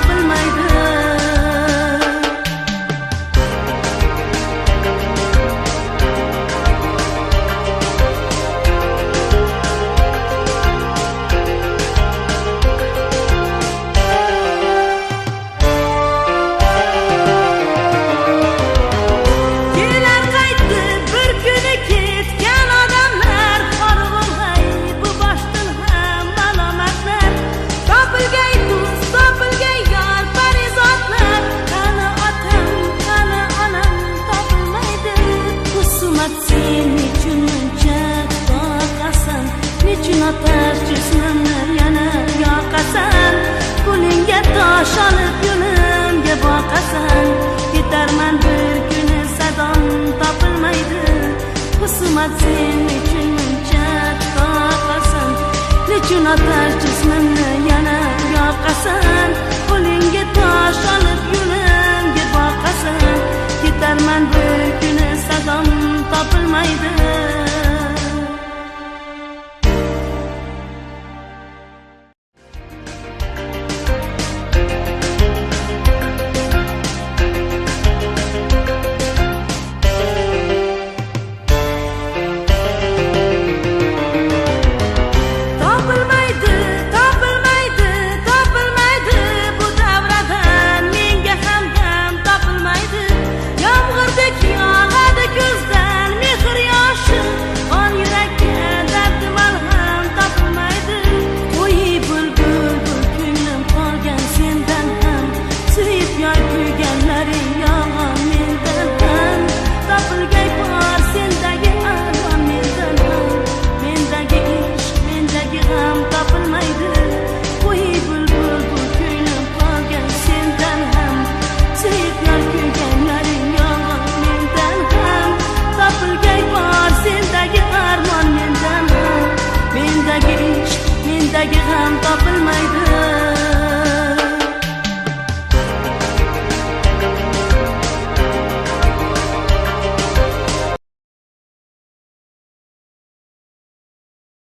topilmaydi. Ateş cismimni yana yoqasan, qo'lingga tosh olib yo'limga boqasan. Ketarman bir kuni sadom topilmaydi. Husumat sen uchun muncha toqasan. Nechun ateş cismimni yana yoqasan, qo'lingga tosh olib yo'limga boqasan. Ketarman bir kuni sadom topilmaydi. Mendagi ish, mendagi g'am topilmaydi.